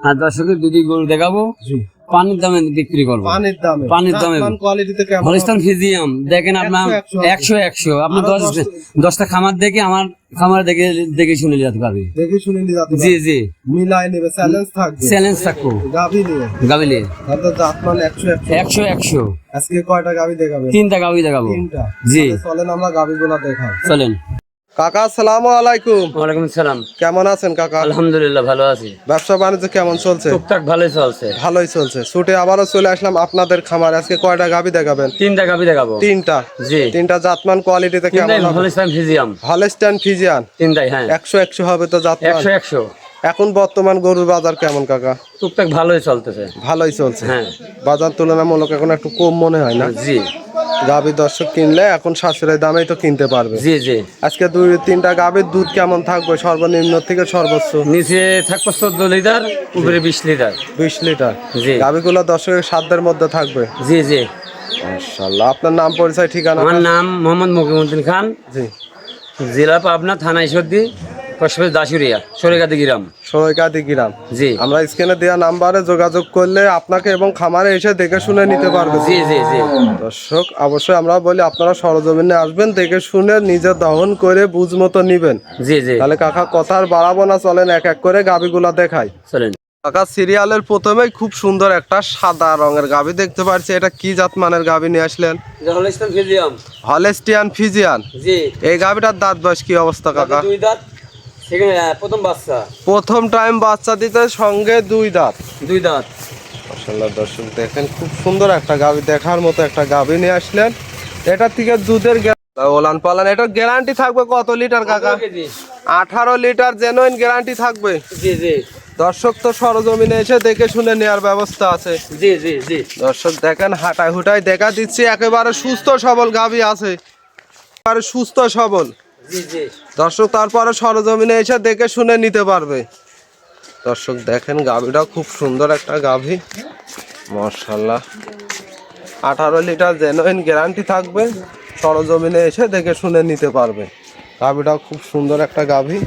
আর দর্শকের দুটি গরু দেখাবো, পানির দামে বিক্রি করবো। পানির দামে হলিস্টান ফিজিয়াম দেখেন আপনার 100 আপনার 10টা খামার দেখে আমার খামার দেখে দেখে শুনে যেতে পারবে। জি জি মিলাই নেবে, চ্যালেঞ্জ থাকবো। গাবি নিয়ে 100 আজকে কয়টা গাবি দেখাবেন? 3টা গাবি দেখাবো। জি চলেন আমরা গাবিগুলো দেখাই। চলেন। কাকা আসসালামু আলাইকুম। ওয়ালাইকুম সালাম। কেমন আছেন কাকা? আলহামদুলিল্লাহ ভালো আছি। ব্যবসা বাণিজ্য কেমন চলছে? টুকটাক ভালোই চলছে। ভালোই চলছে। ছুটে আবারও চলে আসলাম আপনাদের খামারে। আজকে কয়টা গাবি দেখাবেন? 3টা গাবি দেখাবো। 3টা। জি 3টা জাতমান কোয়ালিটিতে কেমন হবে? হলিস্টান ফিজিয়াম। হলিস্টান ফিজিয়ান 3টাই হ্যাঁ 100 হবে তো জাতমান? 100 এখন বর্তমান গরুর বাজার কেমন কাকা? টুকটাক ভালোই চলতেছে। ভালোই চলছে। হ্যাঁ বাজার তুলনামূলক এখন একটু কম মনে হয় না? জি গাবি দর্শক কিনলে এখন সাশ্রয় দামেই তো কিনতে পারবে। জি জি আজকে 2-3টা গাবির দুধ কেমন থাকবে সর্বনিম্ন থেকে সর্বোচ্চ? নিচে থাকবে 14 লিটার, উপরে 20 লিটার। 20 লিটার। জি গাবিগুলো দর্শকের সাধ্যের মধ্যে থাকবে। জি জি মাশাআল্লাহ। আপনার নাম পরিচয় ঠিকানা? আমার নাম মোহাম্মদ মকিমউদ্দিন খান, জি। জেলা পাবনা, থানা ঈশ্বরদী, কসবে দাসুরিয়া, সরেগাতি গ্রাম। সরাইকাদি গ্রাম। জি আমরা স্ক্রিনে দেওয়া নাম্বারে যোগাযোগ করলে আপনাকে এবং খামারে এসে দেখে শুনে নিতে পারবে। জি জি জি দর্শক অবশ্যই আমরা বলি আপনারা সরজমিনে আসবেন, দেখে শুনে নিজে দহন করে বুঝ মতো নিবেন। জি জি তাহলে কাকা কথা আর বাড়াবো না, চলেন এক এক করে গাবিগুলা দেখাই। চলেন। কাকা সিরিয়ালের প্রথমেই খুব সুন্দর একটা সাদা রঙের গাবি দেখতে পাচ্ছি। এটা কি জাতমানের গাবি নিয়ে আসলেন? হলিস্টান ফিজিয়াম। Holstein Friesian. জি এই গাবিটার দাঁত বয়স কি অবস্থা কাকা? 2 দাঁত, সেখানে প্রথম বাচ্চা। প্রথম টাইম বাচ্চা দিতে, সঙ্গে 2 দাঁত। 2 দাঁত। মাশাআল্লাহ দর্শক দেখেন খুব সুন্দর একটা গাবি, দেখার মতো একটা গাবি নিয়ে আসলেন। এটা থেকে দুধের ওলান পালান, এটার গ্যারান্টি থাকবে কত লিটার কাকা? 18 লিটার জেনুইন গ্যারান্টি থাকবে। জি জি দর্শক তো সরজমিনে এসে দেখে শুনে নেওয়ার ব্যবস্থা আছে। জি জি জি দর্শক দেখেন হাঁটাই হুটাই দেখা দিচ্ছি, একেবারে সুস্থ সবল গাবি আছে, একেবারে সুস্থ সবল। জি জি দর্শক তারপরে সরজমিনে এসে দেখে শুনে নিতে পারবে। দর্শক দেখেন গাভিটা খুব সুন্দর একটা গাভি, মাশাআল্লাহ। 18 লিটার জেনুইন গ্যারান্টি থাকবে, সরজমিনে এসে দেখে শুনে নিতে পারবে। গাভিটা খুব সুন্দর একটা গাভি,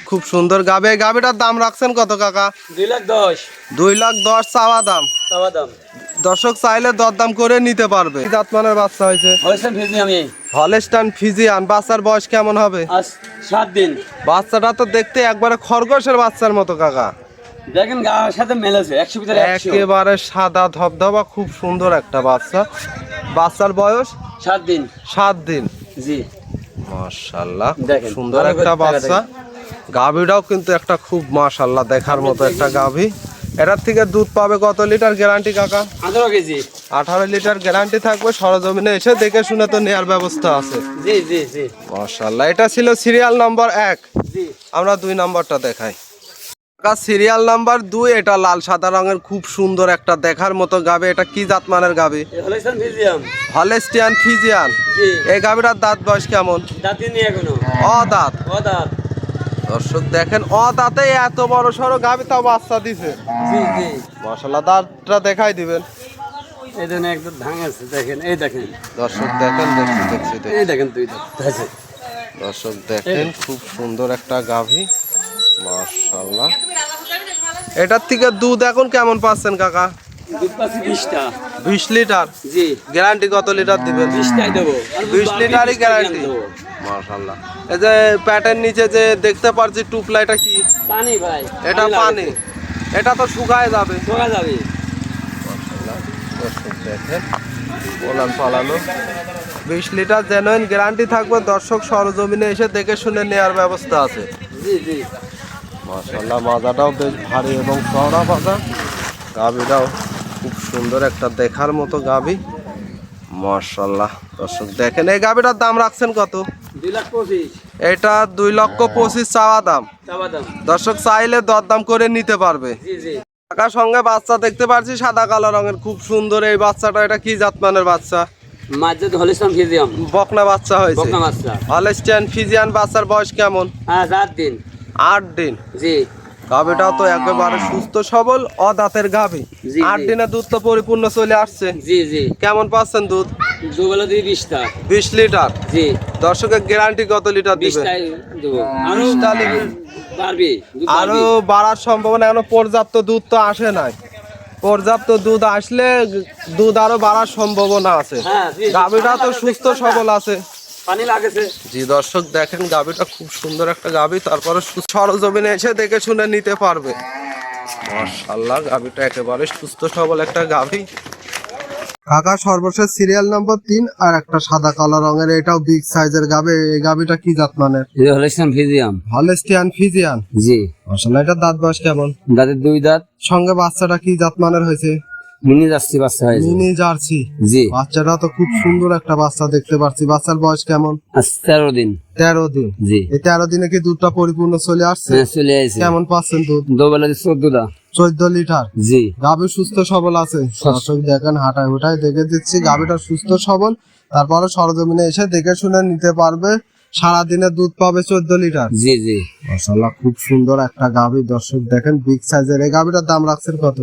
খুব সুন্দর গাভি। এই গাভিটার দাম রাখছেন কত কাকা? 2,10,000। 2,10,000 চাওয়া দাম। চাওয়া দাম। দর্শক চাইলে দরদাম করে নিতে পারবে। কি জাতমানের বাচ্চা হয়েছে? Holstein Friesian. Holstein Friesian. বাচ্চার বয়স কেমন হবে? আজ 7 দিন। বাচ্চাটা তো দেখতে একবারে খরগোশের বাচ্চার মতো কাকা। দেখেন গায়ের সাথে মেলেছে 100 ভিতরে 100। একেবারে সাদা ধবধবা, খুব সুন্দর একটা বাচ্চা। বাচ্চার বয়স 7 দিন। 7 দিন। জি মাশাআল্লাহ দেখেন সুন্দর একটা বাচ্চা। গাভীটাও কিন্তু একটা খুব মাশাআল্লাহ দেখার মতো একটা গাভী। এটার থেকে দুধ পাবে কত লিটার গ্যারান্টি কাকা? 18 কেজি। 18 লিটার গ্যারান্টি থাকবে, সরজমিনে এসে দেখে শুনে তো নেওয়ার ব্যবস্থা আছে। জি জি জি মাশাআল্লাহ। এটা ছিল সিরিয়াল নাম্বার 1। জি আমরা 2 নাম্বারটা দেখাই। সিরিয়াল নাম্বার 2, এটা লাল সাদা রঙের খুব সুন্দর একটা দেখার মতো গাভী। এটা কি জাতমানের গাভী? হলিস্টান ফিজিয়াম। Holstein Friesian. জি এই গাভীটার দাঁত বয়স কেমন? দাঁত নেই এখনো। অদাঁত। দাঁত। দর্শক দেখেন অদাঁতে এত বড় সড়ো গাভী, তাও বাচ্চা দিছে। জি জি মাশাআল্লাহ। দাঁতটা দেখাই দিবেন। এই দেন একদম ভাঙাছে, দেখেন এই দেখেন। দর্শক দেখেন, দেখছি এই দেখেন 2 দাঁত আছে। দর্শক দেখেন খুব সুন্দর একটা গাভী, মাশাআল্লাহ। এটার থেকে দুধ এখন কেমন পাচ্ছেন কাকা? দুধ পাচ্ছি 20টা। 20 লিটার। জি গ্যারান্টি কত লিটার দিবেন? 20টাই দেবো। 20 লিটারই গ্যারান্টি। মাশাআল্লাহ। এই যে প্যাটের নিচে যে দেখতে পারছি টুপলা, এটা কি? পানি ভাই। এটা পানি। এটা তো শুকায় যাবে। শোকা যাবে। মাশাআল্লাহ। দর্শক দেখেন ওলান পালানো। 20 লিটার জেনুইন গ্যারান্টি থাকবে। দর্শক সরজমিনে এসে দেখে শুনে নেওয়ার ব্যবস্থা আছে। জি জি মাশাআল্লাহ। মাজাটাও বেশ ভারী এবং চওড়া মাজা। গাভীটাও খুব সুন্দর একটা দেখার মতো গাভী, মাশাআল্লাহ। দর্শক দেখেন এই গাভীটার দাম রাখছেন কত? 2,25,000। এটা 2,25,000 চাওয়া দাম। চাওয়া দাম। দর্শক চাইলে দরদাম করে নিতে পারবে। জি জি টাকার সঙ্গে বাচ্চা দেখতে পাচ্ছি সাদা কালো রঙের, খুব সুন্দর এই বাচ্চাটা। এটা কি জাতমানের বাচ্চা? মাঝে হলিস্টান ফিজিয়াম। বকনা বাচ্চা হয়েছে। বকনা বাচ্চা। Holstein Friesian. বাচ্চার বয়স কেমন? 7 দিন। 8 দিন। জি গাভীটাও তো একেবারে সুস্থ সবল, অদাঁতের গাভী। জি, 8 জি। দিনে দুধ তো পরিপূর্ণ চলে আসছে। জি জি কেমন পাচ্ছেন দুধ? দুবেলা দিয়ে 20টা। 20 লিটার। জি দর্শকের গ্যারান্টি কত লিটার দিবেন? 20টাই দেবো। আরো 20টা লিটার। পারবে, দুধ আরো বাড়ার সম্ভাবনা, এখনো পর্যাপ্ত দুধ তো আসে নাই। পর্যাপ্ত দুধ আসলে দুধ আরো বাড়ার সম্ভাবনা আছে। হ্যাঁ, জি, গাভীটা তো সুস্থ সবল আছে। পানি লাগেছে। জি দর্শক দেখেন গাভীটা খুব সুন্দর একটা গাভী, তারপরে সরজমিনে এসে দেখে শুনে নিতে পারবে। মাশাআল্লাহ গাভীটা একেবারে সুস্থ সবল একটা গাভী। কাকা সর্বশেষ সিরিয়াল নম্বর 3 আর একটা সাদা কালো রঙের, এটাও বিগ সাইজের গাভী। এই গাভীটা কি জাত মানের? এটা হলিস্টান ফিজিয়াম। Holstein Friesian. জি। মাশাআল্লাহ, এটা দাঁত বয়স কেমন? দাঁতের 2 দাঁত। সঙ্গে বাচ্চাটা কি জাত মানের হয়েছে? মিনি জার্সি বাচ্চা হয়েছে। Mini Jersey. জি। বাচ্চাটা তো খুব সুন্দর একটা বাচ্চা দেখতে পাচ্ছি। বাচ্চার বয়স কেমন? আজ 13 দিন। 13 দিন। জি। এই 13 দিনে কি দুধটা পরিপূর্ণ চলে আসছে? হ্যাঁ, চলে আসছে। কেমন পাচ্ছেন দুধ? দুবেলা 14 দা। 14 লিটার। জি। গাভী সুস্থ সবল আছে। দর্শক দেখেন হাঁটায় হুটায় দেখে দিচ্ছি গাভীটা সুস্থ সবল। তারপরে সরজমিনে এসে দেখে শুনে নিতে পারবে। সারাদিনে দুধ পাবে 14 লিটার। জি জি। মাশাআল্লাহ খুব সুন্দর একটা গাভী। দর্শক দেখেন বিগ সাইজের। এই গাভীটার দাম রাখছেন কত?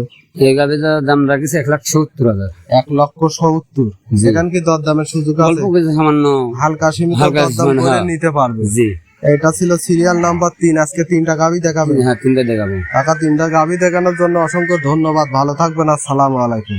এই গাভিটার দাম রাখিছে 1,70,000। 1,70,000। এখান কি দরদামের সুযোগ আছে? অল্প কিছু সামান্য হালকা সীমিত হালকা দরদাম করে হ্যাঁ। নিতে পারবে। জি। এটা ছিল সিরিয়াল নাম্বার 3। আজকে 3টা গাভী দেখাবে। হ্যাঁ, 3টা দেখাবো। কাকা 3টা গাভী দেখানোর জন্য অসংখ্য ধন্যবাদ। ভালো থাকবেন। আসসালামু আলাইকুম।